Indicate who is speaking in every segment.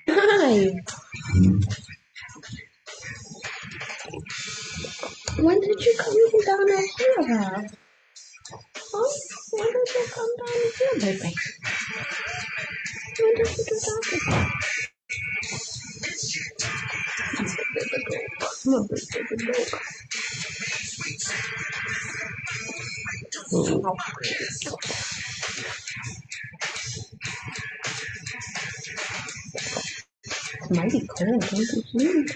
Speaker 1: Hi. When did you come down here? Huh? When did you come down here, baby? When did you get down here? Come on, baby. It's mighty cold, don't you think?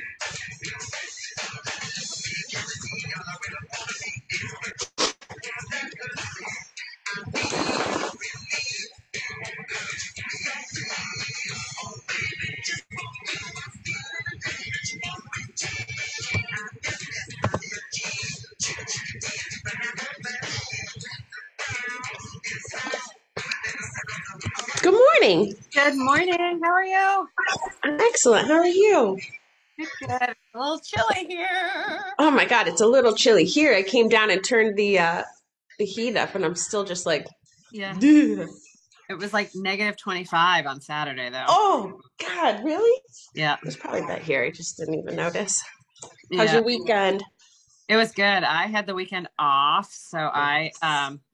Speaker 1: Good morning.
Speaker 2: Good morning. How are you?
Speaker 1: I'm excellent. How are you?
Speaker 2: Good. A little chilly here.
Speaker 1: Oh my God, it's a little chilly here. I came down and turned the heat up, and I'm still just like,
Speaker 2: Yeah.
Speaker 1: ugh.
Speaker 2: It was like negative 25 on Saturday, though.
Speaker 1: Oh God, really?
Speaker 2: Yeah.
Speaker 1: It was probably that here. I just didn't even notice. How's
Speaker 2: Yeah.
Speaker 1: your weekend?
Speaker 2: It was good. I had the weekend off, so I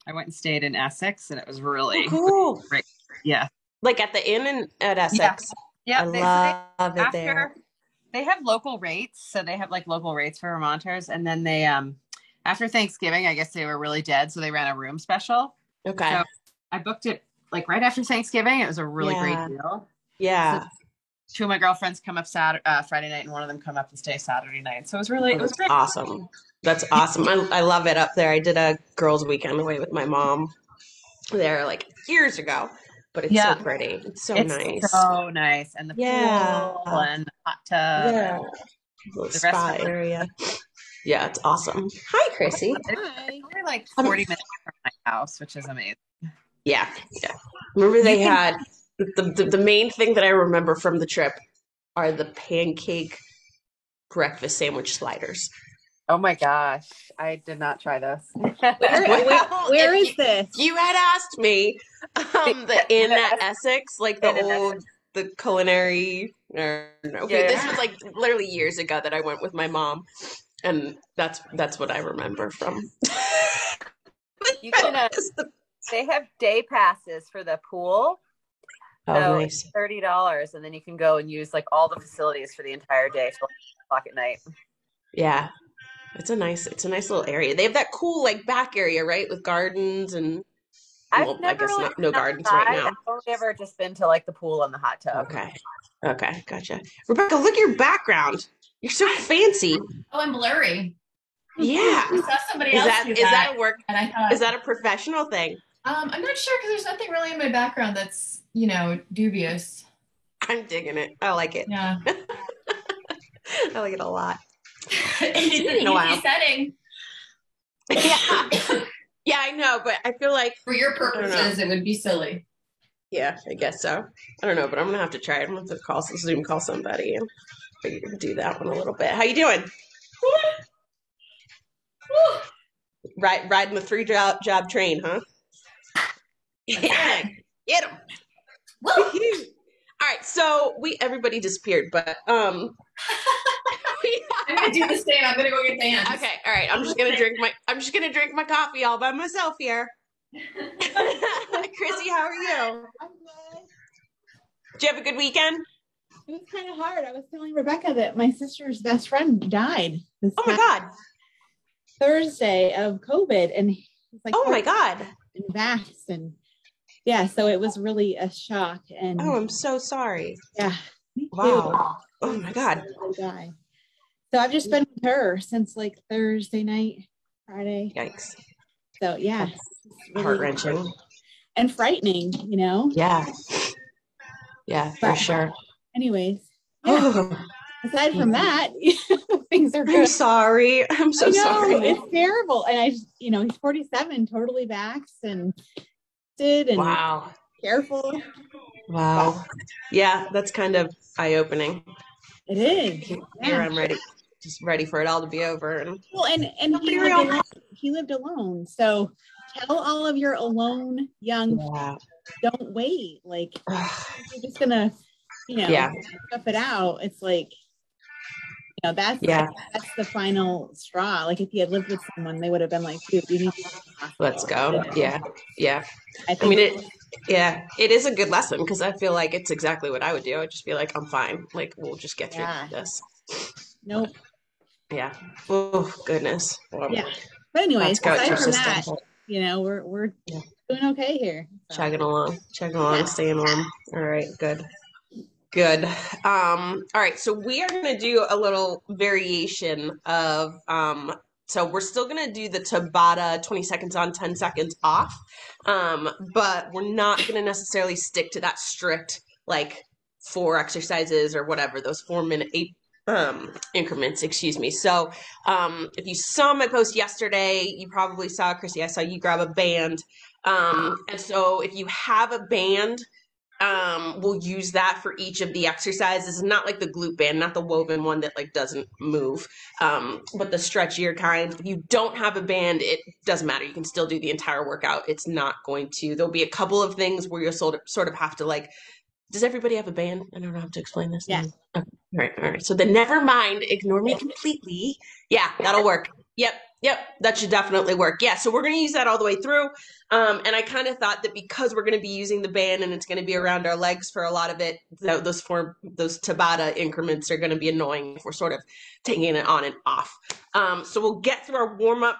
Speaker 2: went and stayed in Essex, and it was really
Speaker 1: Cool.
Speaker 2: great. Yeah.
Speaker 1: Like at the inn at
Speaker 2: Yeah.
Speaker 1: Essex.
Speaker 2: Yeah.
Speaker 1: I love it there.
Speaker 2: After they have local rates, so they have like local rates for Vermonters, and then they after Thanksgiving, I guess they were really dead, so they ran a room special.
Speaker 1: Okay.
Speaker 2: So I booked it like right after Thanksgiving. It was a really great deal.
Speaker 1: Yeah.
Speaker 2: So two of my girlfriends come up Friday night, and one of them come up and stay Saturday night. So it was really, it was great.
Speaker 1: Awesome. That's awesome. I love it up there. I did a girls' weekend away with my mom there like years ago, but it's so pretty. It's so nice.
Speaker 2: So nice, and the pool and the hot tub.
Speaker 1: Yeah. The spa area. Yeah, it's awesome. Hi, Chrissy.
Speaker 2: Hi. We're like 40 minutes from my house, which is amazing.
Speaker 1: Yeah. Remember they had the main thing that I remember from the trip are the pancake breakfast sandwich sliders.
Speaker 2: Oh my gosh, I did not try this.
Speaker 3: Where is this?
Speaker 1: You had asked me the inn at Essex, like the culinary. This was like literally years ago that I went with my mom, and that's what I remember from.
Speaker 3: You can. They have day passes for the pool.
Speaker 1: Oh,
Speaker 3: so
Speaker 1: nice.
Speaker 3: It's $30, and then you can go and use like all the facilities for the entire day till 8:00 at night.
Speaker 1: Yeah, it's a nice little area. They have that cool like back area, right, with gardens and.
Speaker 3: I've never
Speaker 1: I guess
Speaker 3: really
Speaker 1: no gardens right now.
Speaker 3: I've only ever just been to like the pool and the hot tub.
Speaker 1: Okay, gotcha. Rebecca, look at your background. You're so fancy.
Speaker 4: Oh, I'm blurry.
Speaker 1: Yeah.
Speaker 4: I saw somebody else do
Speaker 1: Is that a work?
Speaker 4: And I thought,
Speaker 1: is that a professional thing?
Speaker 4: I'm not sure because there's nothing really in my background that's, dubious.
Speaker 1: I'm digging it. I like it.
Speaker 4: Yeah.
Speaker 1: I like it a lot.
Speaker 4: It's an easy setting.
Speaker 1: Yeah. Yeah, I know, but I feel like
Speaker 4: for your purposes, it would be silly.
Speaker 1: Yeah, I guess so. I don't know, but I'm gonna have to try it. I'm gonna have to Zoom call somebody and do that one a little bit. How you doing? riding the 3-job train, huh? Yeah, get them. All right, so everybody disappeared, but
Speaker 4: I'm gonna do the same. I'm gonna go get Dan's.
Speaker 1: Okay, all right. I'm just gonna drink my coffee all by myself here. Chrissy, how are you?
Speaker 5: I'm good.
Speaker 1: Did you have a good weekend?
Speaker 5: It was kind of hard. I was telling Rebecca that my sister's best friend died this
Speaker 1: Oh my God.
Speaker 5: Thursday of COVID, and it's like,
Speaker 1: oh my God,
Speaker 5: and vax, and yeah, so it was really a shock. And
Speaker 1: oh, I'm so sorry.
Speaker 5: Yeah, me
Speaker 1: wow.
Speaker 5: too.
Speaker 1: Oh my God.
Speaker 5: Die. So I've just been with her since like Thursday night, Friday.
Speaker 1: Yikes.
Speaker 5: So yeah,
Speaker 1: really heart-wrenching
Speaker 5: and frightening, you know.
Speaker 1: Yeah, for sure.
Speaker 5: Anyways, yeah. Aside from that, things are good.
Speaker 1: I'm sorry. I'm so sorry.
Speaker 5: It's terrible. And he's 47, totally vaxxed and
Speaker 1: wow.
Speaker 5: Careful.
Speaker 1: Wow. Yeah, that's kind of eye-opening.
Speaker 5: It is.
Speaker 1: Here I'm ready. Just ready for it all to be over. And
Speaker 5: he lived alone. So tell all of your alone young don't wait. Like you're just gonna, stuff it out. It's like, that's the final straw. Like if he had lived with someone, they would have been like, dude, you need to
Speaker 1: let's go. Yeah. I mean, it is a good lesson because I feel like it's exactly what I would do. I would just be like, I'm fine. Like, we'll just get through this.
Speaker 5: Nope.
Speaker 1: Yeah. Oh, goodness.
Speaker 5: Well, yeah. But anyways, aside from that, we're doing okay here.
Speaker 1: So. Chugging along, staying warm. All right, good. All right, so we are going to do a little variation of, so we're still going to do the Tabata 20 seconds on, 10 seconds off, but we're not going to necessarily stick to that strict, like, 4 exercises or whatever, those 4-minute, 8 increments, excuse me. So if you saw my post yesterday, you probably saw, Chrissy, I saw you grab a band. And so if you have a band, we'll use that for each of the exercises, not like the glute band, not the woven one that like doesn't move, but the stretchier kind. If you don't have a band, it doesn't matter. You can still do the entire workout. It's not going to, there'll be a couple of things where you'll sort of have to like, does everybody have a band? I don't know how to explain this.
Speaker 5: Yeah.
Speaker 1: Okay. All right. So then never mind, ignore me completely. Yeah, that'll work. Yep. That should definitely work. Yeah. So we're going to use that all the way through. And I kind of thought that because we're going to be using the band and it's going to be around our legs for a lot of it, those Tabata increments are going to be annoying if we're sort of taking it on and off. So we'll get through our warm up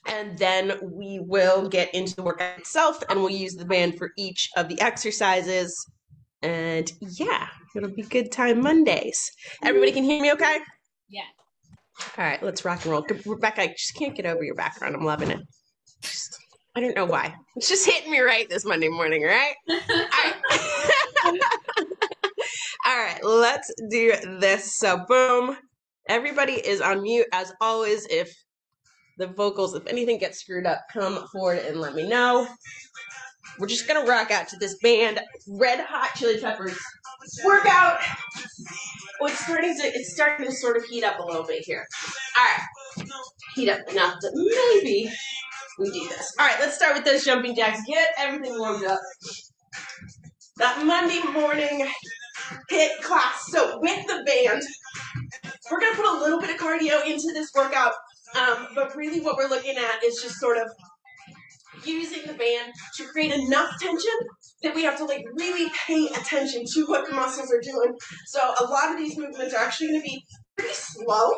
Speaker 1: and then we will get into the workout itself and we'll use the band for each of the exercises. And yeah, it'll be good time Mondays. Everybody can hear me okay?
Speaker 4: Yeah.
Speaker 1: All right, let's rock and roll. Rebecca, I just can't get over your background. I'm loving it. I don't know why. It's just hitting me right this Monday morning, right? All right. All right, let's do this. So boom. Everybody is on mute. As always, if anything gets screwed up, come forward and let me know. We're just going to rock out to this band, Red Hot Chili Peppers workout. Oh, it's starting to sort of heat up a little bit here. All right. Heat up enough that maybe we do this. All right, let's start with those jumping jacks. Get everything warmed up. That Monday morning HIIT class. So with the band, we're going to put a little bit of cardio into this workout. But really what we're looking at is just sort of using the band to create enough tension that we have to like really pay attention to what the muscles are doing. So a lot of these movements are actually going to be pretty slow,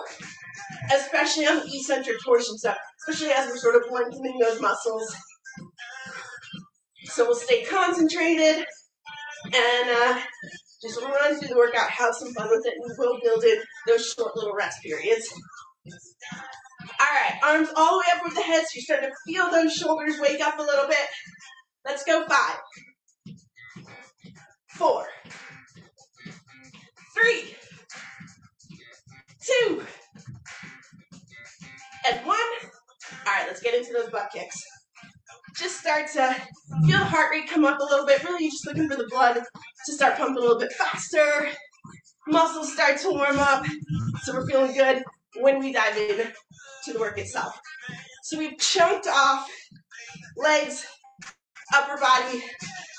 Speaker 1: especially on the eccentric torsion stuff, especially as we're sort of lengthening those muscles. So we'll stay concentrated and just run through the workout, have some fun with it, and we'll build in those short little rest periods. All right, arms all the way up over the head, so you're starting to feel those shoulders wake up a little bit. Let's go. 5, 4, 3, 2, and 1. All right, let's get into those butt kicks. Just start to feel the heart rate come up a little bit. Really, you're just looking for the blood to start pumping a little bit faster. Muscles start to warm up, so we're feeling good when we dive in to the work itself. So we've chunked off legs, upper body,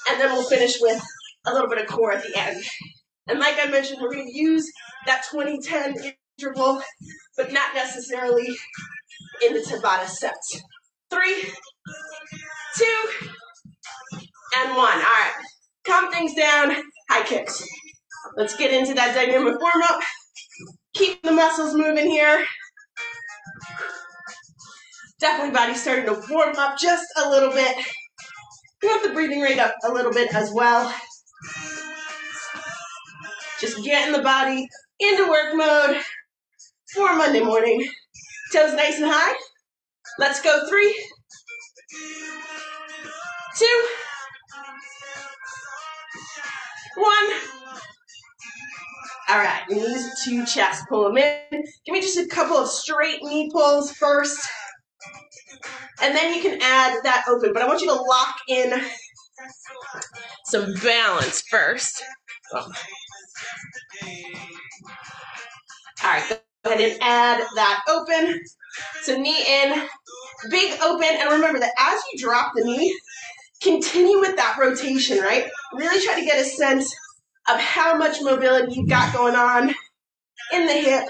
Speaker 1: and then we'll finish with a little bit of core at the end. And like I mentioned, we're going to use that 20-10 interval, but not necessarily in the Tabata sets. 3, 2, and 1. All right, calm things down, high kicks. Let's get into that dynamic warm-up. Keep the muscles moving here. Definitely body starting to warm up just a little bit. We want the breathing rate up a little bit as well. Just getting the body into work mode for Monday morning. Toes nice and high. Let's go. 3, 2, 1. All right, knees to chest, pull them in. Give me just a couple of straight knee pulls first. And then you can add that open, but I want you to lock in some balance first. All right, go ahead and add that open. So knee in, big open, and remember that as you drop the knee, continue with that rotation, right? Really try to get a sense of how much mobility you've got going on in the hip.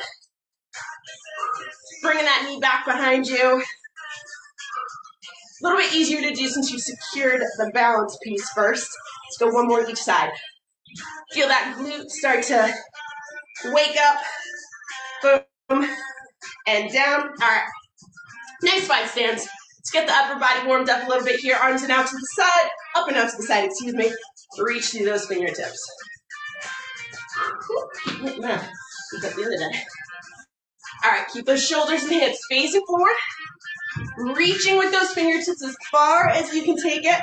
Speaker 1: Bringing that knee back behind you. A little bit easier to do since you've secured the balance piece first. Let's go one more each side. Feel that glute start to wake up. Boom. And down. All right. Nice wide stance. Let's get the upper body warmed up a little bit here. Arms and out to the side. Up and out to the side, excuse me. Reach through those fingertips. Man, did that the other day. All right, keep those shoulders and hips facing forward. Reaching with those fingertips as far as you can take it.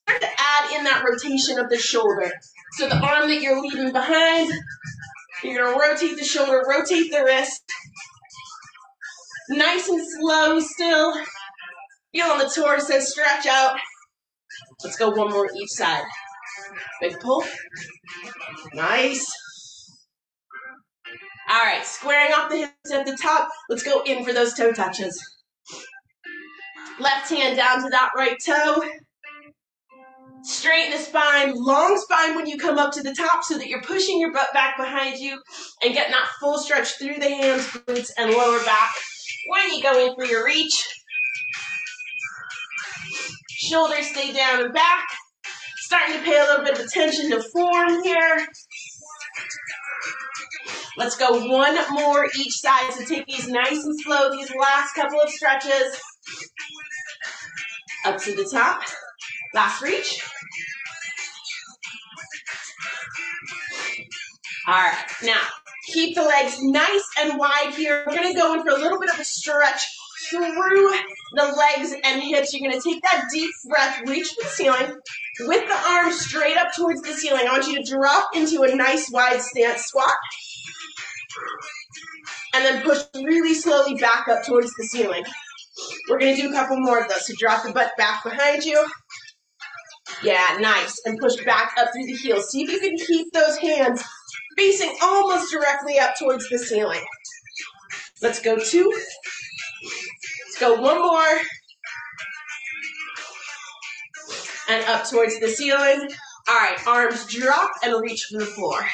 Speaker 1: Start to add in that rotation of the shoulder. So the arm that you're leaving behind, you're going to rotate the shoulder, rotate the wrist. Nice and slow still. Feeling the torso stretch out. Let's go one more each side. Big pull. Nice. All right, squaring off the hips at the top. Let's go in for those toe touches. Left hand down to that right toe. Straighten the spine, long spine when you come up to the top so that you're pushing your butt back behind you and getting that full stretch through the hands, glutes, and lower back when you go in for your reach. Shoulders stay down and back. Starting to pay a little bit of attention to form here. Let's go one more each side. So take these nice and slow, these last couple of stretches. Up to the top. Last reach. All right, now keep the legs nice and wide here. We're going to go in for a little bit of a stretch through the legs and hips. You're going to take that deep breath, reach for the ceiling with the arms straight up towards the ceiling. I want you to drop into a nice wide stance squat. And then push really slowly back up towards the ceiling. We're going to do a couple more of those. So drop the butt back behind you. Yeah, nice. And push back up through the heels. See if you can keep those hands facing almost directly up towards the ceiling. Let's go 2. Let's go one more. And up towards the ceiling. All right, arms drop and reach for the floor.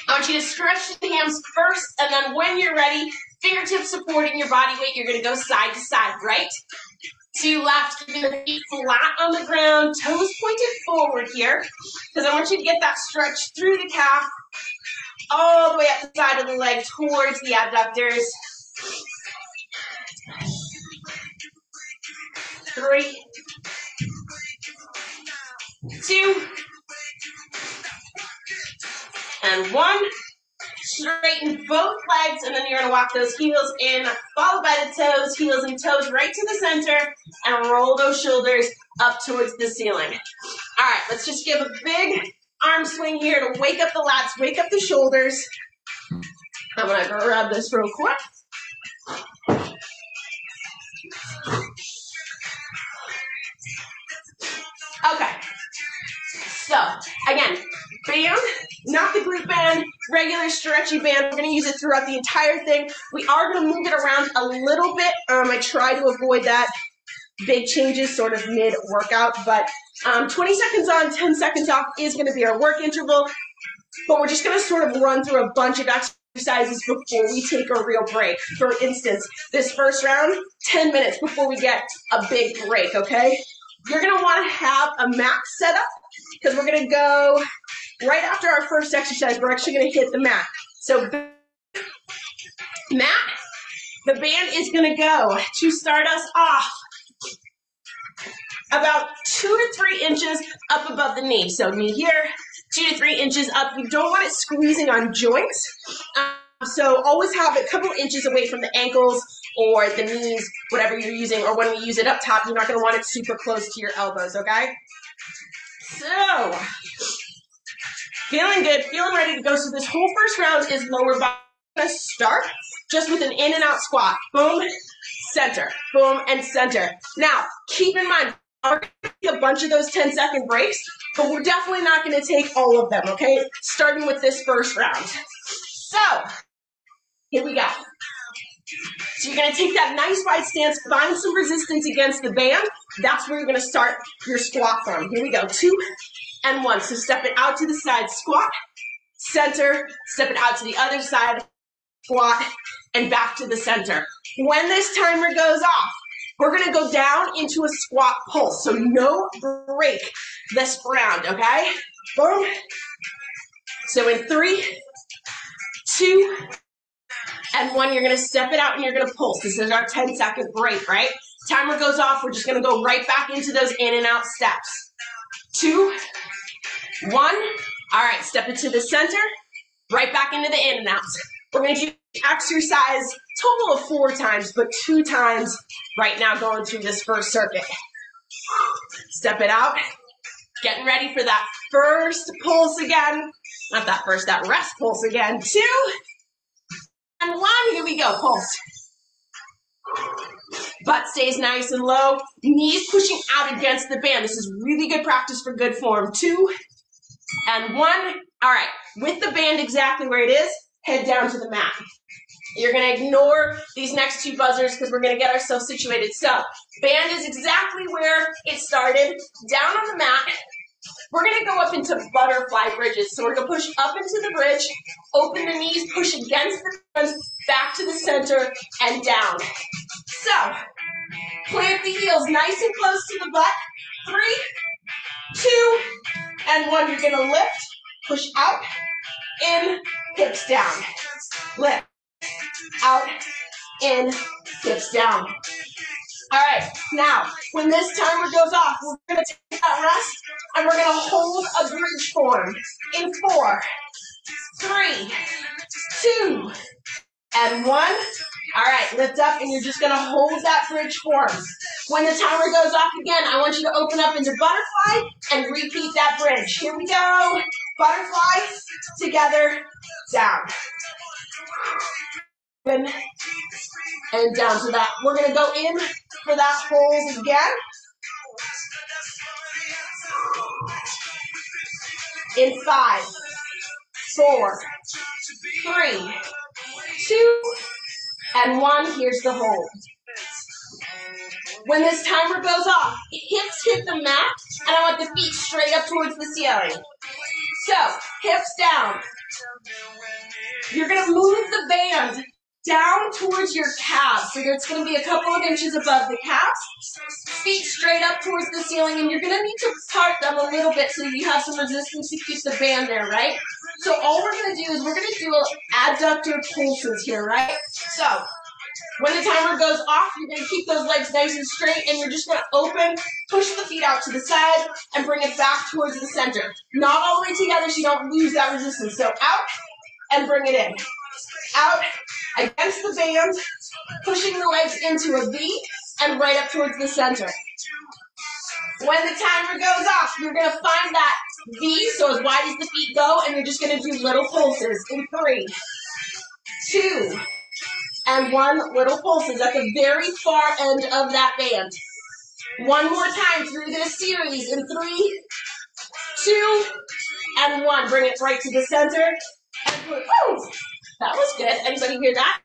Speaker 1: I want you to stretch the hams first, and then when you're ready, fingertips supporting your body weight, you're going to go side to side, right to left, keeping the feet flat on the ground, toes pointed forward here, because I want you to get that stretch through the calf, all the way up the side of the leg towards the abductors. 3, 2, and 1. Straighten both legs, and then you're going to walk those heels in, followed by the toes, heels and toes right to the center, and roll those shoulders up towards the ceiling. All right, let's just give a big arm swing here to wake up the lats, wake up the shoulders. I'm going to grab this real quick. Okay, so again, band not the glute band, regular stretchy band. We're going to use it throughout the entire thing. We are going to move it around a little bit. I try to avoid that big changes sort of mid-workout, but 20 seconds on, 10 seconds off is going to be our work interval, but we're just going to sort of run through a bunch of exercises before we take a real break. For instance, this first round, 10 minutes before we get a big break, okay? You're going to want to have a mat set up because we're going to go right after our first exercise. We're actually going to hit the mat. So mat, the band is going to go to start us off about 2 to 3 inches up above the knee. So knee here, 2 to 3 inches up. You don't want it squeezing on joints. So always have it a couple inches away from the ankles or the knees, whatever you're using, or when we use it up top, you're not going to want it super close to your elbows, okay? So, feeling good, feeling ready to go. So this whole first round is lower body. I'm going to start just with an in and out squat. Boom, center, boom, and center. Now, keep in mind, we're going to take a bunch of those 10-second breaks, but we're definitely not going to take all of them, okay? Starting with this first round. So, here we go. So you're going to take that nice wide stance, find some resistance against the band. That's where you're going to start your squat from. Here we go, 2 and 1. So step it out to the side, squat, center, step it out to the other side, squat, and back to the center. When this timer goes off, we're going to go down into a squat pulse. So no break this round, okay? Boom. So in 3, 2, and 1, you're going to step it out and you're going to pulse. This is our 10-second break, right? Timer goes off. We're just going to go right back into those in and out steps. 2, 1. All right, step it to the center, right back into the in and outs. We're going to do exercise, total of 4 times, but 2 times right now going through this first circuit. Step it out. Getting ready for that first pulse again. Not that first, that rest pulse again. 2 and 1. Here we go, pulse. Butt stays nice and low. Knees pushing out against the band. This is really good practice for good form. 2 and 1. All right, with the band exactly where it is, head down to the mat. You're going to ignore these next 2 buzzers because we're going to get ourselves situated. So, band is exactly where it started. Down on the mat. We're going to go up into butterfly bridges. So we're going to push up into the bridge, open the knees, push against the front, back to the center, and down. So, plant the heels nice and close to the butt. 3, 2, and 1. You're going to lift, push out, in, hips down. Lift, out, in, hips down. All right, now, when this timer goes off, we're going to take that rest, and we're going to hold a bridge form in 4, 3, 2, and 1. All right, lift up, and you're just going to hold that bridge form. When the timer goes off again, I want you to open up into butterfly and repeat that bridge. Here we go. Butterfly, together, down. And down to that. We're going to go in for that hold again. In 5, 4, 3, 2, and 1. Here's the hold. When this timer goes off, hips hit the mat, and I want the feet straight up towards the ceiling. So, hips down. You're going to move the band down towards your calves. So it's going to be a couple of inches above the calves. Feet straight up towards the ceiling, and you're going to need to part them a little bit so you have some resistance to keep the band there, right? So all we're going to do is we're going to do adductor pulses here, right? So when the timer goes off, you're going to keep those legs nice and straight, and you're just going to open, push the feet out to the side, and bring it back towards the center. Not all the way together so you don't lose that resistance. So out, and bring it in. Out, against the band, pushing the legs into a V, and right up towards the center. When the timer goes off, you're going to find that V, so as wide as the feet go, and you're just going to do little pulses in 3, 2, and 1. Little pulses at the very far end of that band. One more time through this series in 3, 2, and 1. Bring it right to the center. And pull. Woo! That was good. Anybody hear that?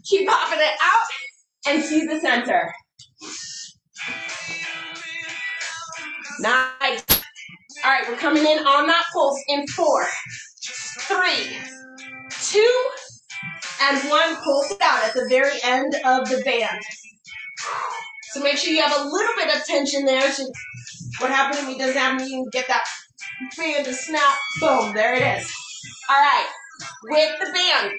Speaker 1: Keep popping it out and to the center. Nice. All right, we're coming in on that pulse in 4, 3, 2, and 1. Pulse it out at the very end of the band. So make sure you have a little bit of tension there. So what happens if he doesn't have me and get that band to snap? Boom, there it is. All right, with the band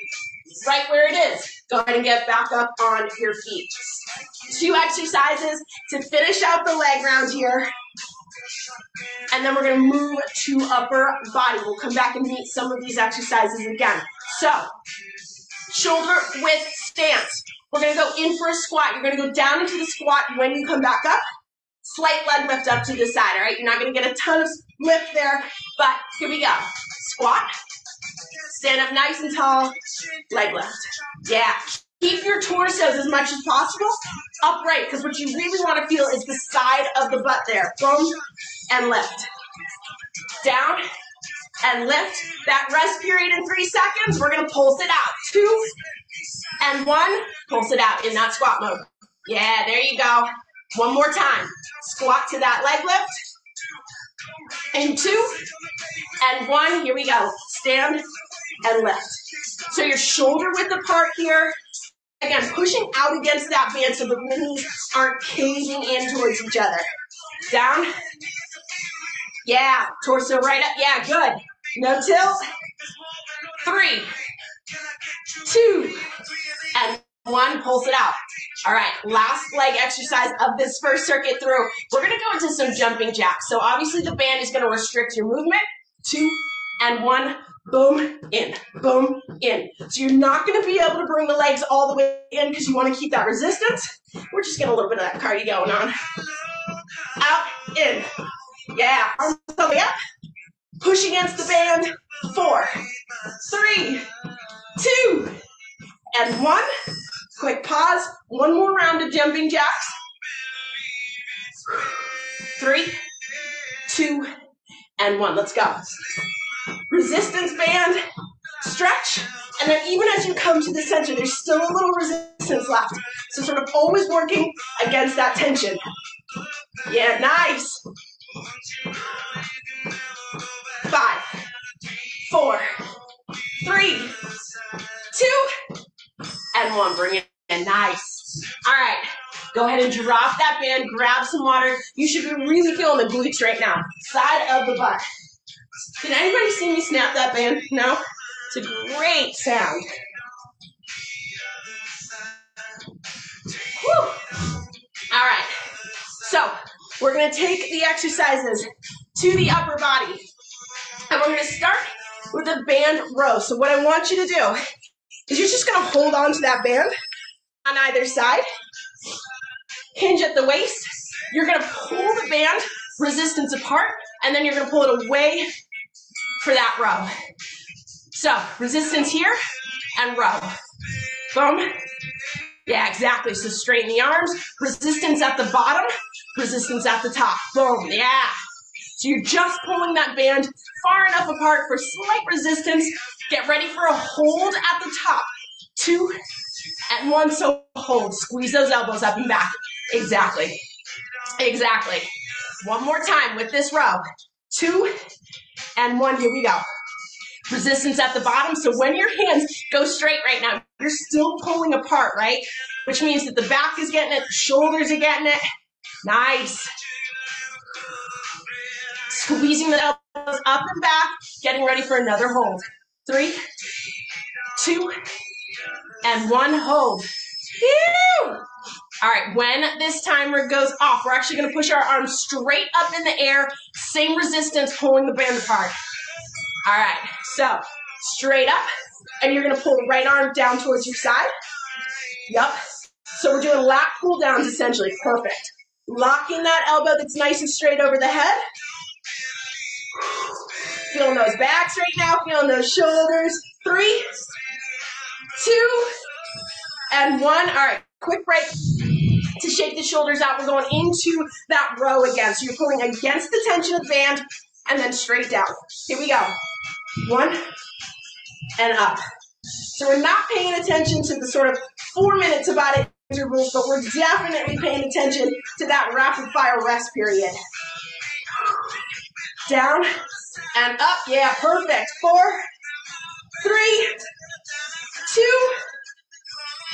Speaker 1: right where it is, go ahead and get back up on your feet. 2 exercises to finish out the leg round here. And then we're going to move to upper body. We'll come back and meet some of these exercises again. So, shoulder width stance. We're going to go in for a squat. You're going to go down into the squat when you come back up. Slight leg lift up to the side, all right? You're not going to get a ton of lift there, but here we go. Squat. Stand up nice and tall. Leg lift. Yeah. Keep your torsos as much as possible upright, because what you really want to feel is the side of the butt there. Boom, and lift. Down, and lift. That rest period in 3 seconds, we're going to pulse it out. 2, and 1. Pulse it out in that squat mode. Yeah, there you go. One more time. Squat to that leg lift. And 2, and 1. Here we go. Stand and lift. So your shoulder width apart here. Again, pushing out against that band so the knees aren't caving in towards each other. Down. Yeah. Torso right up. Yeah, good. No tilt. 3, 2, and 1. Pulse it out. All right, last leg exercise of this first circuit through. We're going to go into some jumping jacks. So obviously the band is going to restrict your movement. 2, and 1. Boom, in, boom, in. So you're not going to be able to bring the legs all the way in because you want to keep that resistance. We're just getting a little bit of that cardio going on. Out, in. Yeah, arms all the way up. Push against the band. 4, 3, 2, and 1. Quick pause. One more round of jumping jacks. 3, 2, and 1. Let's go. Resistance band, stretch, and then even as you come to the center, there's still a little resistance left. So sort of always working against that tension. Yeah, nice. 5, 4, 3, 2, and 1. Bring it in. Nice. All right. Go ahead and drop that band. Grab some water. You should be really feeling the glutes right now. Side of the butt. Can anybody see me snap that band? No? It's a great sound. Whew. All right. So we're going to take the exercises to the upper body. And we're going to start with a band row. So what I want you to do is you're just going to hold on to that band on either side. Hinge at the waist. You're going to pull the band, resistance apart, and then you're going to pull it away for that row. So, resistance here and row. Boom. Yeah, exactly. So straighten the arms. Resistance at the bottom. Resistance at the top. Boom. Yeah. So you're just pulling that band far enough apart for slight resistance. Get ready for a hold at the top. 2, and 1. So hold. Squeeze those elbows up and back. Exactly. Exactly. One more time with this row. 2, and 1. Here we go. Resistance at the bottom. So when your hands go straight right now, you're still pulling apart, right? Which means that the back is getting it, the shoulders are getting it. Nice. Squeezing the elbows up and back, getting ready for another hold. 3, 2, and 1. Hold. Phew! All right, when this timer goes off, we're actually going to push our arms straight up in the air. Same resistance, pulling the band apart. All right, so straight up, and you're going to pull the right arm down towards your side. Yep. So we're doing lat pull downs essentially. Perfect. Locking that elbow that's nice and straight over the head. Feeling those backs right now, feeling those shoulders. 3, 2, and 1. All right, quick break to shake the shoulders out. We're going into that row again. So you're pulling against the tension of the band and then straight down. Here we go. 1 and up. So we're not paying attention to the sort of 4-minute Tabata intervals, but we're definitely paying attention to that rapid fire rest period. Down and up. Yeah, perfect. 4, 3, 2,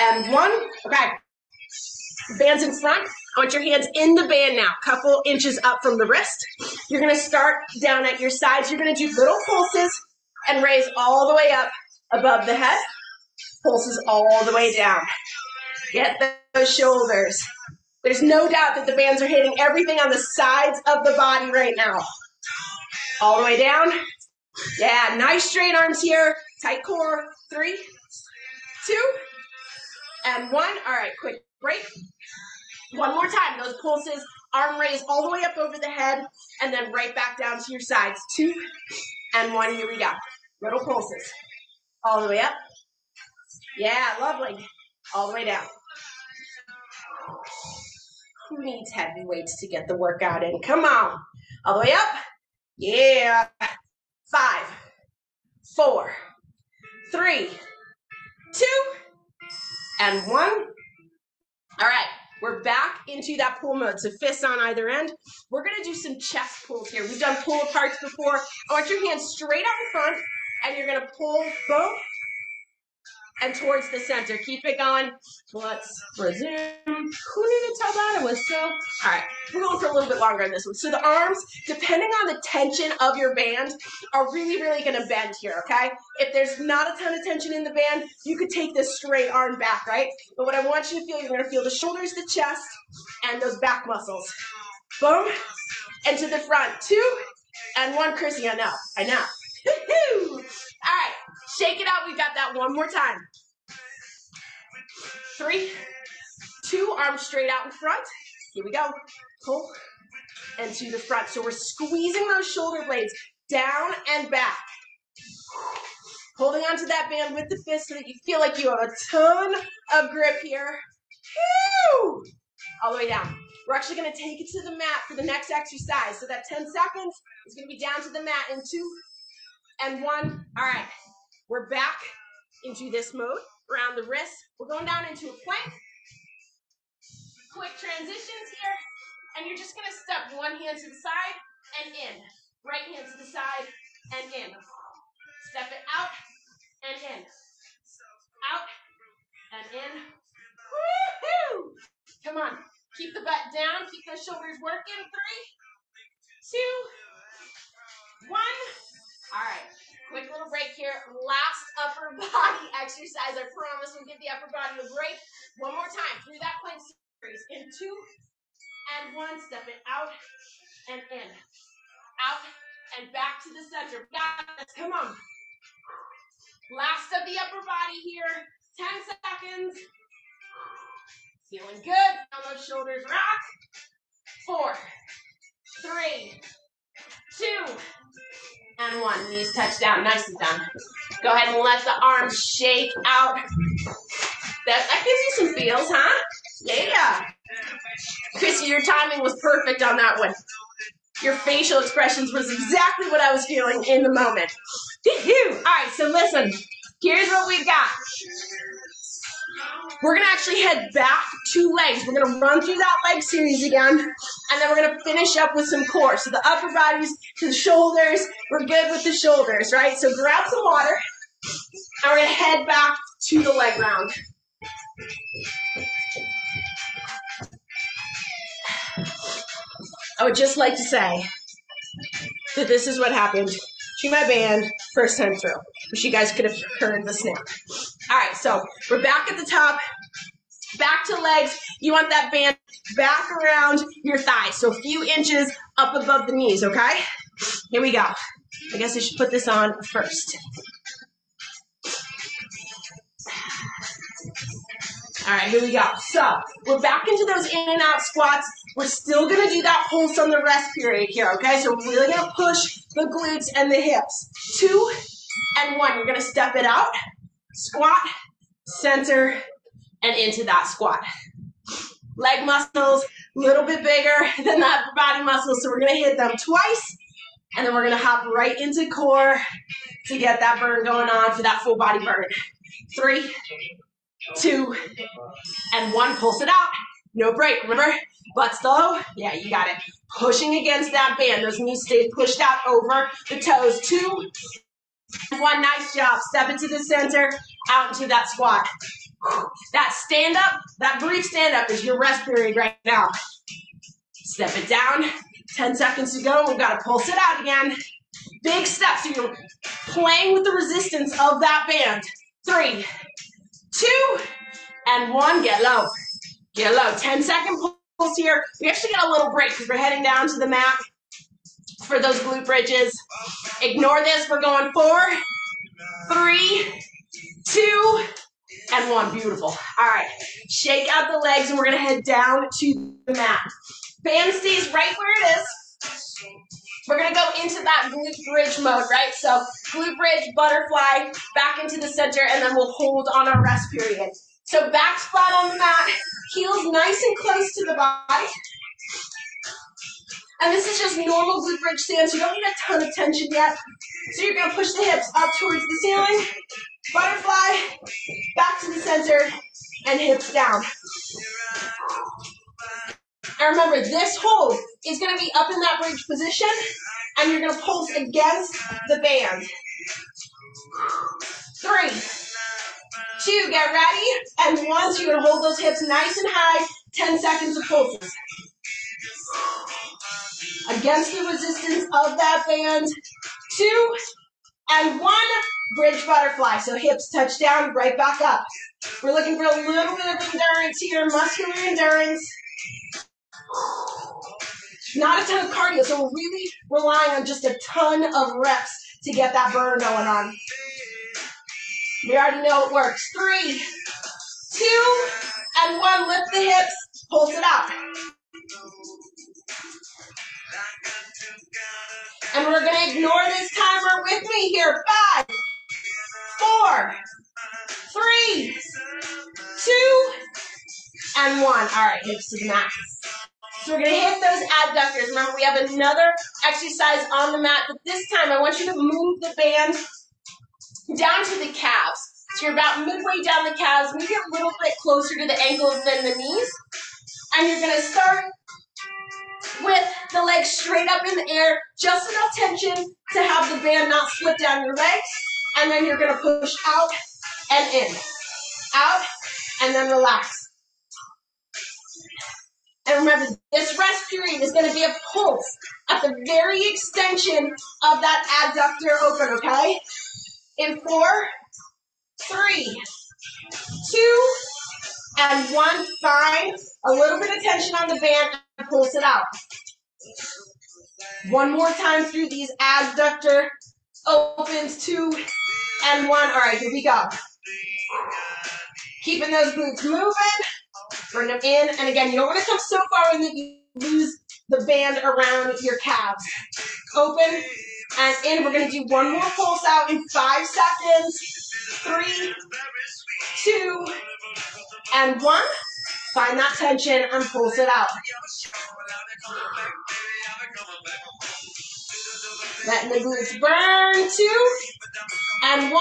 Speaker 1: and 1. Okay. Bands in front. I want your hands in the band now, couple inches up from the wrist. You're going to start down at your sides. You're going to do little pulses and raise all the way up above the head. Pulses all the way down. Get those shoulders. There's no doubt that the bands are hitting everything on the sides of the body right now. All the way down. Yeah, nice straight arms here. Tight core. 3, 2, and 1. All right, quick break. One more time. Those pulses, arm raise all the way up over the head, and then right back down to your sides. 2 and 1. Here we go. Little pulses. All the way up. Yeah, lovely. All the way down. Who needs heavy weights to get the workout in? Come on. All the way up. Yeah. 5, 4, 3, 2, and 1. All right. We're back into that pull mode. So fists on either end. We're going to do some chest pulls here. We've done pull aparts before. I want your hands straight out in front, and you're going to pull both and towards the center. Keep it going. Let's resume. Who knew to tell that it was so? All right, we're going for a little bit longer on this one. So the arms, depending on the tension of your band, are really, really going to bend here, okay? If there's not a ton of tension in the band, you could take this straight arm back, right? But what I want you to feel, you're going to feel the shoulders, the chest, and those back muscles. Boom, and to the front. 2 and 1. Chrissy, I know. All right, shake it out. We've got that one more time. 3, 2, arms straight out in front. Here we go. Pull and to the front. So we're squeezing those shoulder blades down and back. Holding onto that band with the fist so that you feel like you have a ton of grip here. Woo! All the way down. We're actually going to take it to the mat for the next exercise. So that 10 seconds is going to be down to the mat in 2 and 1. All right. We're back into this mode. Around the wrist. We're going down into a plank. Quick transitions here. And you're just going to step one hand to the side and in. Right hand to the side and in. Step it out and in. Out and in. Woo-hoo! Come on. Keep the butt down. Keep those shoulders working. 3, 2, 1. All right. Quick little break here. Last upper body exercise. I promise we'll give the upper body a break. One more time through that plank series. In 2 and 1. Step it out and in. Out and back to the center. Got this. Come on. Last of the upper body here. 10 seconds. Feeling good. Now those shoulders rock. 4, 3, 2, and 1. Knees touch down. Nicely done. Go ahead and let the arms shake out. That gives you some feels, huh? Yeah. Chrissy, your timing was perfect on that one. Your facial expressions was exactly what I was feeling in the moment. All right, so listen. Here's what we've got. We're going to actually head back 2 legs. We're going to run through that leg series again, and then we're going to finish up with some core. So the upper bodies to the shoulders. We're good with the shoulders, right? So grab some water, and we're going to head back to the leg round. I would just like to say that this is what happened to my band first time through. Wish you guys could have heard the snap. All right, so we're back at the top, back to legs. You want that band back around your thighs, so a few inches up above the knees, okay? Here we go. I guess I should put this on first. All right, here we go. So we're back into those in and out squats. We're still going to do that pulse on the rest period here, okay? So we're really going to push the glutes and the hips. 2 and 1. You're going to step it out, squat, center, and into that squat. Leg muscles, a little bit bigger than the upper body muscles, so we're going to hit them twice And then we're gonna hop right into core to get that burn going on for that full body burn. 3, 2, and 1. Pulse it out. No break. Remember, butt's low. Yeah, you got it. Pushing against that band. Those knees stay pushed out over the toes. 2, 1. Nice job. Step into the center, out into that squat. That stand up, that brief stand up is your rest period right now. Step it down. 10 seconds to go. We've got to pulse it out again. Big step. So you're playing with the resistance of that band. 3, 2, and 1. Get low. Get low. 10-second pulse here. We actually get a little break because we're heading down to the mat for those glute bridges. Ignore this. We're going 4, 3, 2, and 1. Beautiful. All right. Shake out the legs, and we're going to head down to the mat. Band stays right where it is. We're going to go into that glute bridge mode, right? So glute bridge, butterfly, back into the center, and then we'll hold on our rest period. So back spot on the mat, heels nice and close to the body. And this is just normal glute bridge stance. You don't need a ton of tension yet. So you're going to push the hips up towards the ceiling, butterfly, back to the center, and hips down. And remember, this hold is going to be up in that bridge position, and you're going to pulse against the band. 3, 2, get ready, and 1, so you're going to hold those hips nice and high, 10 seconds of pulses. Against the resistance of that band. 2, and 1, bridge butterfly. So hips touch down, right back up. We're looking for a little bit of endurance here, muscular endurance. Not a ton of cardio, so we're really relying on just a ton of reps to get that burn going on. We already know it works. 3, 2, and 1. Lift the hips, pulse it out. And we're going to ignore this timer with me here. 5, 4, 3, 2, and 1. All right, hips to the mat. So we're going to hit those adductors. Remember, we have another exercise on the mat, but this time I want you to move the band down to the calves. So you're about midway down the calves, maybe a little bit closer to the ankles than the knees. And you're going to start with the legs straight up in the air, just enough tension to have the band not slip down your legs. And then you're going to push out and in. Out, and then relax. And remember, this rest period is going to be a pulse at the very extension of that adductor open, okay? In 4, 3, 2, and 1. Find a little bit of tension on the band and pulse it out. One more time through these adductor opens. 2, and 1. All right, here we go. Keeping those glutes moving. Bring them in. And again, you don't want to come so far in that you lose the band around your calves. Open and in. We're going to do one more pulse out in 5 seconds. 3, 2, and 1. Find that tension and pulse it out. Letting the glutes burn. 2, and 1.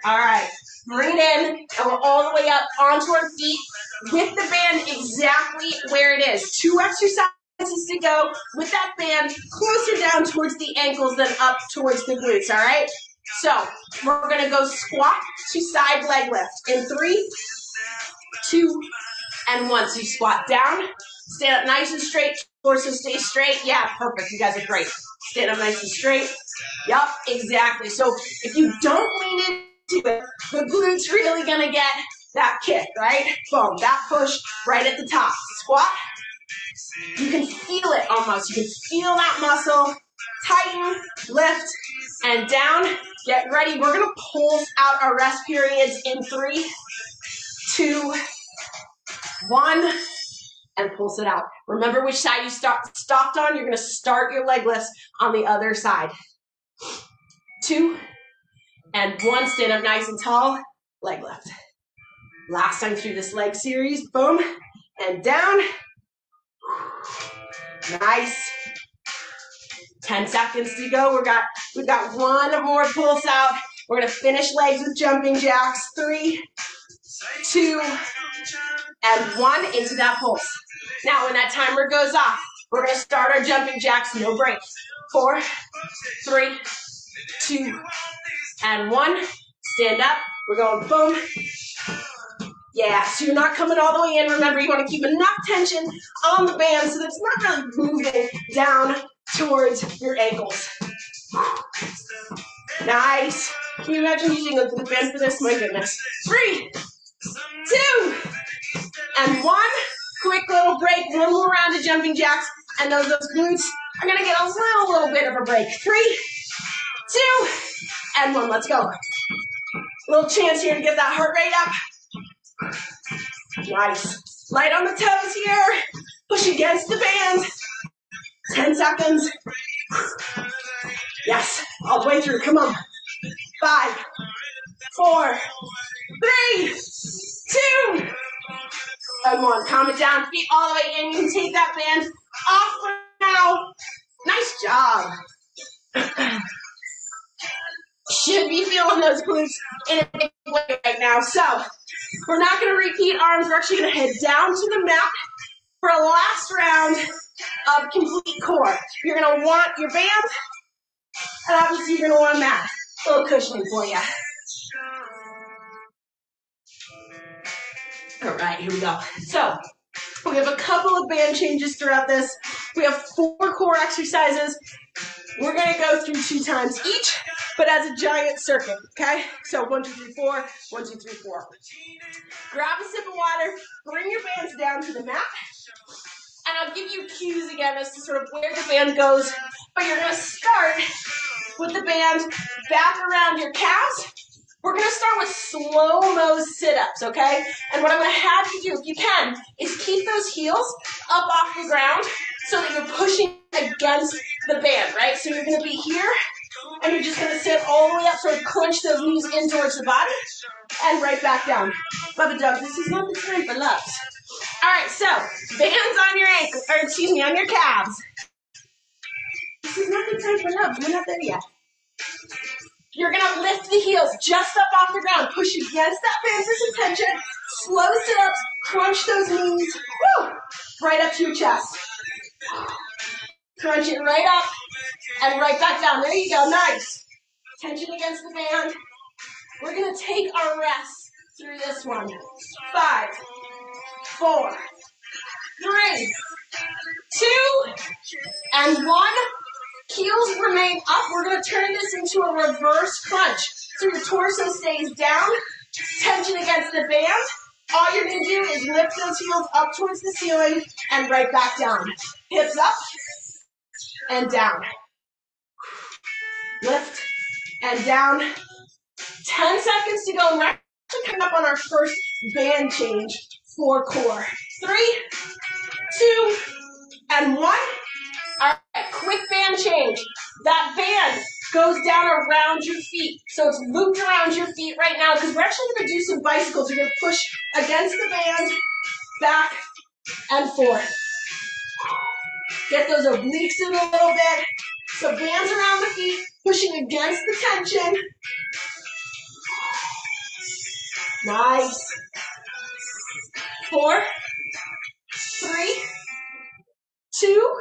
Speaker 1: All right. Bring it in, and we're all the way up onto our feet with the band exactly where it is. 2 exercises to go with that band closer down towards the ankles than up towards the glutes, all right? So we're going to go squat to side leg lift in 3, 2, and 1. So you squat down, stand up nice and straight, torso stay straight. Yeah, perfect. You guys are great. Stand up nice and straight. Yup, exactly. So if you don't lean into it, the glutes really going to get that kick, right? Boom, that push right at the top. Squat. You can feel it almost. You can feel that muscle. Tighten, lift, and down. Get ready. We're going to pulse out our rest periods in 3, 2, 1, and pulse it out. Remember which side you stopped on. You're going to start your leg lifts on the other side. 2, and 1. Stand up nice and tall. Leg lift. Last time through this leg series. Boom, and down. Nice. 10 seconds to go. We've got one more pulse out. We're gonna finish legs with jumping jacks. 3, 2, and 1 into that pulse. Now, when that timer goes off, we're gonna start our jumping jacks, no break. 4, 3, 2, and 1. Stand up. We're going boom. Yeah, so you're not coming all the way in. Remember, you want to keep enough tension on the band so that it's not really moving down towards your ankles. Nice. Can you imagine using the band for this? My goodness. 3, 2, and 1. Quick little break. One more round of jumping jacks. And those glutes are going to get a little bit of a break. 3, 2, and 1. Let's go. Little chance here to get that heart rate up. Nice. Light on the toes here. Push against the band. 10 seconds. Yes, all the way through. Come on. 5, 4, 3, 2, and 1. Calm it down. Feet all the way in. You can take that band off for now. Nice job. Should be feeling those glutes in a big way right now. So, we're not going to repeat arms. We're actually going to head down to the mat for a last round of complete core. You're going to want your band, and obviously you're going to want a mat. A little cushioning for you. All right, here we go. So, we have a couple of band changes throughout this. We have 4 core exercises. We're going to go through 2 times each, but as a giant circuit, okay? So 1, 2, 3, 4, 1, 2, 3, 4. Grab a sip of water, bring your bands down to the mat, and I'll give you cues again as to sort of where the band goes, but you're going to start with the band back around your calves. We're going to start with slow-mo sit-ups, okay? And what I'm going to have you do, if you can, is keep those heels up off the ground so that you're pushing against the band, right? So you're going to be here, and you're just going to sit all the way up, sort of crunch those knees in towards the body, and right back down. Bubba Doug, this is not the time for loves. All right, so bands on your ankles, or excuse me, on your calves. This is not the time for loves. We're not there yet. You're going to lift the heels just up off the ground. Push against that band for some tension. Slow sit-ups. Crunch those knees. Woo! Right up to your chest. Crunch it right up and right back down. There you go. Nice. Tension against the band. We're going to take our rest through this one. 5, 4, 3, 2, and 1. Heels remain up. We're going to turn this into a reverse crunch. So your torso stays down, tension against the band. All you're going to do is lift those heels up towards the ceiling and right back down. Hips up and down. Lift and down. 10 seconds to go. And we're actually coming up on our first band change for core. 3, 2, and 1. All right, quick band change. That band goes down around your feet. So it's looped around your feet right now because we're actually going to do some bicycles. You're going to push against the band, back and forth. Get those obliques in a little bit. So bands around the feet, pushing against the tension. Nice. 4, 3, 2,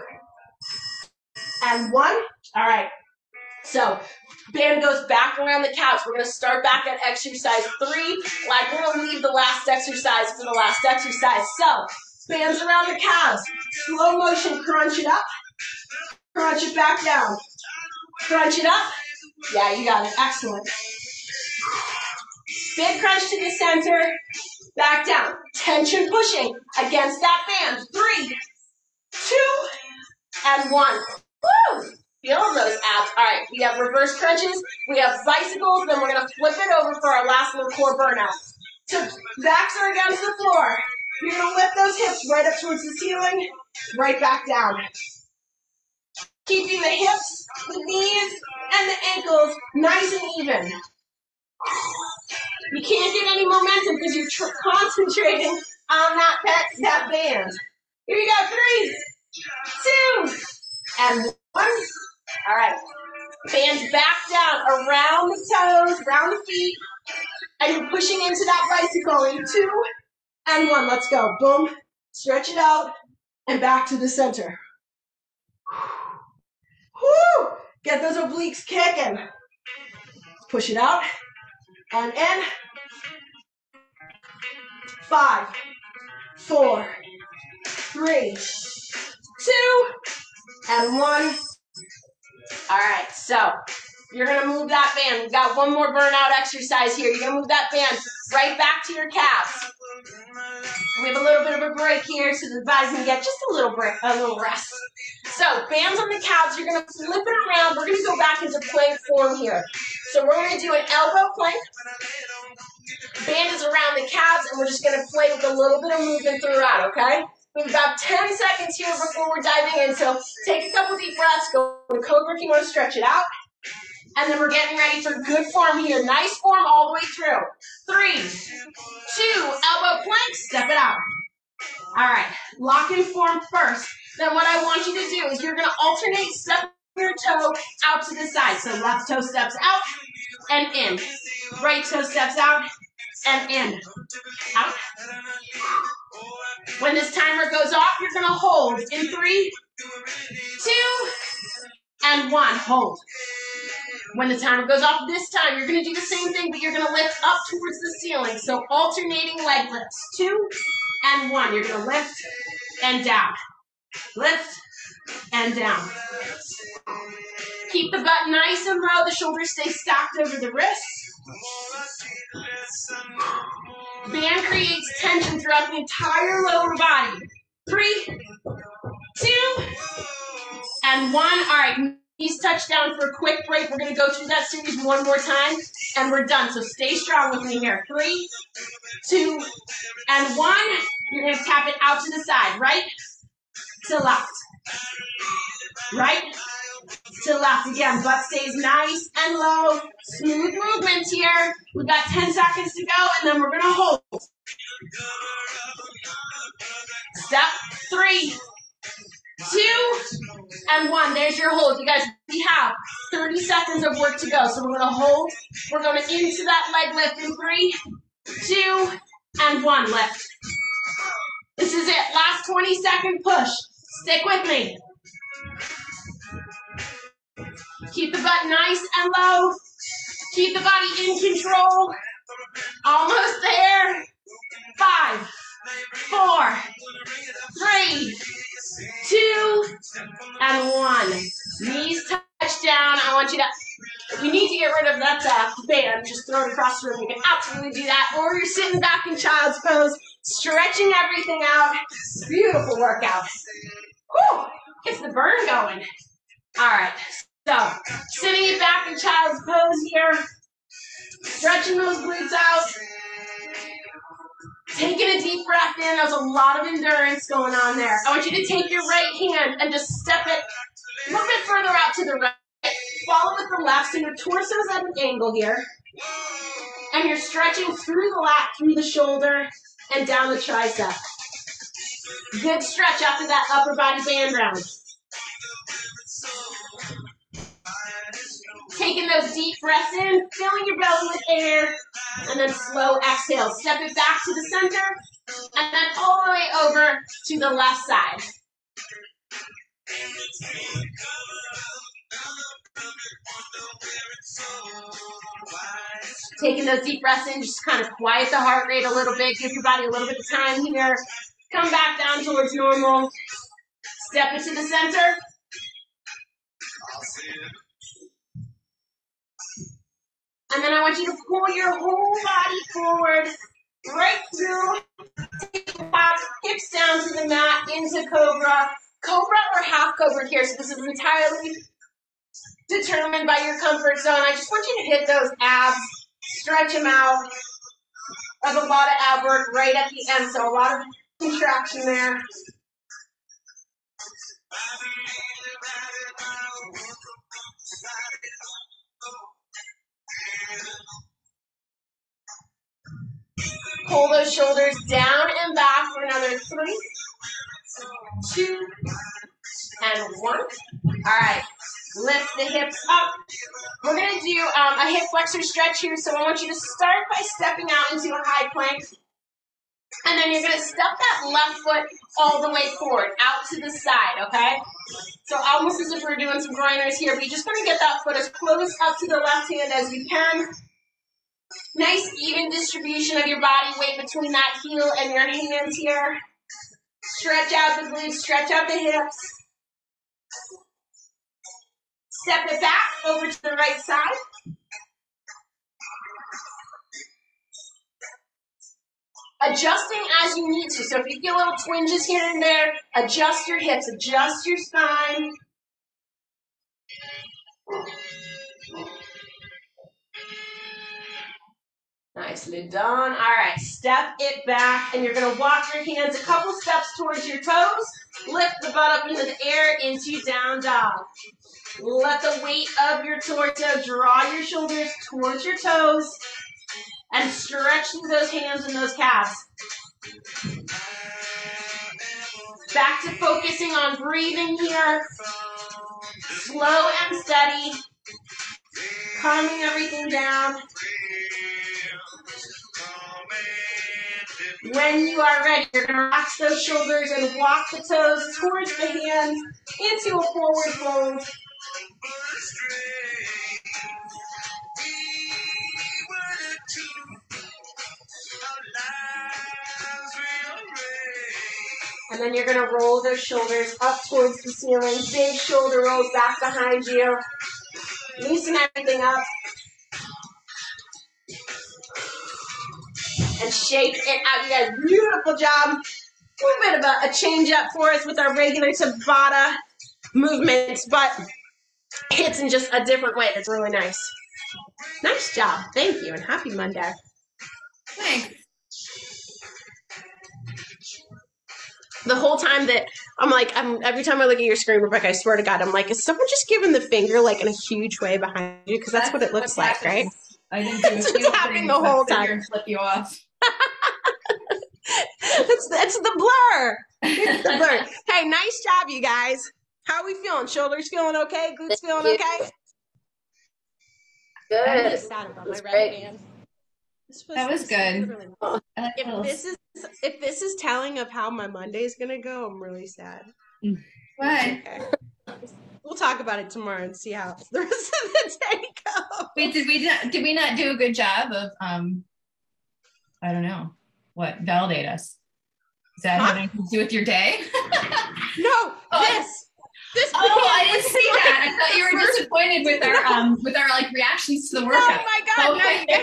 Speaker 1: and 1. All right. So band goes back around the calves. We're going to start back at exercise 3. Like we're going to leave the last exercise for the last exercise. So bands around the calves. Slow motion, crunch it up. Crunch it back down. Crunch it up. Yeah, you got it. Excellent. Big crunch to the center. Back down. Tension pushing against that band. 3, 2, and 1. Woo! Feel those abs. All right, we have reverse crunches. We have bicycles. Then we're going to flip it over for our last little core burnout. So backs are against the floor. You're going to lift those hips right up towards the ceiling. Right back down. Keeping the hips, the knees, and the ankles nice and even. You can't get any momentum because you're concentrating on that band. Here you go. 3, 2, and 1. All right. Bands back down, around the toes, around the feet, and you're pushing into that bicycle in 2 and 1. Let's go. Boom. Stretch it out, and back to the center. Woo! Get those obliques kicking. Push it out, and in. 5, 4, 3, 2, and 1. All right, so you're going to move that band. We've got one more burnout exercise here. You're going to move that band right back to your calves. We have a little bit of a break here so the body can get just a little break, a little rest. So bands on the calves, you're going to flip it around. We're going to go back into plank form here. So we're going to do an elbow plank. Band is around the calves, and we're just going to play with a little bit of movement throughout, okay? We have about 10 seconds here before we're diving in, so take a couple deep breaths, go to cobra if you want to stretch it out, and then we're getting ready for good form here. Nice form all the way through. 3, 2, elbow plank, step it out. All right, lock in form first. Then what I want you to do is you're going to alternate step your toe out to the side. So left toe steps out and in. Right toe steps out and in. Out. When this timer goes off, you're going to hold in 3, 2, and 1. Hold. When the timer goes off this time, you're going to do the same thing, but you're going to lift up towards the ceiling. So alternating leg lifts. 2 and 1. You're going to lift and down. Lift and down. Keep the butt nice and low. The shoulders stay stacked over the wrists. Band creates tension throughout the entire lower body. 3, 2, and 1. All right, knees touch down for a quick break. We're going to go through that series one more time, and we're done. So stay strong with me here. 3, 2, and 1. You're going to tap it out to the side. Right to left. Right to left. Again, butt stays nice and low. Smooth movements here. We've got 10 seconds to go, and then we're going to hold. Step 3, 2, and 1. There's your hold. You guys, we have 30 seconds of work to go. So we're going to hold. We're going to into that leg lift in 3, 2, and 1. Lift. This is it. Last 20-second push. Stick with me. Keep the butt nice and low. Keep the body in control. Almost there. 5, 4, 3, 2, and 1. Knees touch down. I want you to, if you need to get rid of that band, just throw it across the room. You can absolutely do that. Or you're sitting back in child's pose, stretching everything out. Beautiful workout. Whew, gets the burn going. All right, so sitting it back in child's pose here, stretching those glutes out, taking a deep breath in. There's a lot of endurance going on there. I want you to take your right hand and just step it a little bit further out to the right. Follow with the left, so your torso's at an angle here, and you're stretching through the lat, through the shoulder, and down the tricep. Good stretch after that upper body band round. Taking those deep breaths in, filling your belly with air, and then slow exhale. Step it back to the center, and then all the way over to the left side. Taking those deep breaths in, just kind of quiet the heart rate a little bit, give your body a little bit of time here. Come back down towards normal. Step it to the center. And then I want you to pull your whole body forward, right through, take your hips down to the mat, into Cobra. Cobra or half Cobra here, so this is entirely determined by your comfort zone. I just want you to hit those abs, stretch them out. There's a lot of ab work right at the end, so a lot of contraction there. Pull those shoulders down and back for another 3, 2, and 1. All right. Lift the hips up. We're going to do a hip flexor stretch here, so I want you to start by stepping out into a high plank. And then you're going to step that left foot all the way forward, out to the side, okay? So almost as if we're doing some groiners here, but you're just going to get that foot as close up to the left hand as you can. Nice even distribution of your body weight between that heel and your hands here. Stretch out the glutes, stretch out the hips. Step it back over to the right side. Adjusting as you need to. So if you feel little twinges here and there, adjust your hips, adjust your spine. Nicely done. All right, step it back, and you're going to walk your hands a couple steps towards your toes. Lift the butt up into the air, into down dog. Let the weight of your torso draw your shoulders towards your toes, and stretch through those hands and those calves. Back to focusing on breathing here. Slow and steady. Calming everything down. When you are ready, you're going to relax those shoulders and walk the toes towards the hands into a forward fold. And then you're going to roll those shoulders up towards the ceiling. Big shoulder rolls back behind you. Loosen everything up. And shake it out. You guys, beautiful job. A little bit of a change up for us with our regular Tabata movements, but it's in just a different way. It's really nice. Nice job. Thank you, and happy Monday.
Speaker 4: Thanks.
Speaker 1: The whole time that every time I look at your screen, Rebecca, I swear to God, I'm like, is someone just giving the finger like in a huge way behind you? Because that's what it looks like, right?
Speaker 4: I didn't do
Speaker 1: It's just happening the whole time.
Speaker 4: And flip you off.
Speaker 1: It's the blur. It's the blur. Hey, nice job, you guys. How are we feeling? Shoulders feeling okay? Glutes feeling okay?
Speaker 3: Good.
Speaker 1: I'm just sad about my red band.
Speaker 4: That was good.
Speaker 1: If this is telling of how my Monday is gonna go, I'm really sad.
Speaker 4: Why?
Speaker 1: Okay. We'll talk about it tomorrow and see how the rest of the day goes.
Speaker 4: Wait, did we not do a good job of I don't know what, validate us? Is that have anything to do with your day?
Speaker 1: No, this.
Speaker 4: I didn't see that. I thought you were disappointed with our like reactions to the workout.
Speaker 1: Oh my God!
Speaker 4: Okay.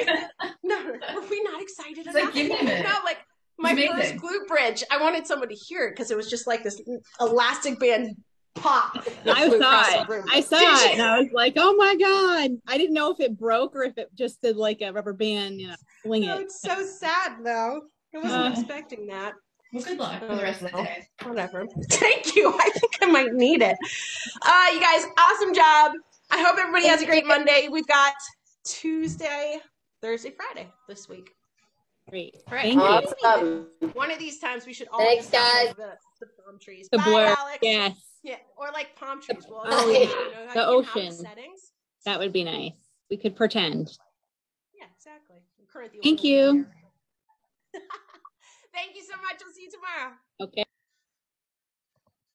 Speaker 1: No, were we not excited
Speaker 4: It's
Speaker 1: about
Speaker 4: like, give me a minute.
Speaker 1: No, like my first glute bridge. I wanted someone to hear it because it was just like this elastic band pop.
Speaker 5: I saw it, and I was like, "Oh my God!" I didn't know if it broke or if it just did like a rubber band, fling it.
Speaker 1: It's so sad though. I wasn't expecting that.
Speaker 4: Well, good luck for the rest of the day.
Speaker 1: Whatever. Thank you. I think I might need it. You guys, awesome job. I hope everybody has a great Monday. We've got Tuesday, Thursday, Friday this week.
Speaker 5: Great.
Speaker 1: Right.
Speaker 3: Awesome.
Speaker 1: One of these times we should all
Speaker 3: Thanks, guys.
Speaker 1: The palm trees.
Speaker 5: The
Speaker 1: Bye,
Speaker 5: blur.
Speaker 1: Alex.
Speaker 5: Yes.
Speaker 1: Yeah, or like palm trees. Well,
Speaker 5: yeah. The ocean.
Speaker 1: Settings.
Speaker 5: That would be nice. We could pretend.
Speaker 1: Yeah, exactly.
Speaker 5: Thank you.
Speaker 1: Thank you so much. I'll see you tomorrow.
Speaker 5: Okay.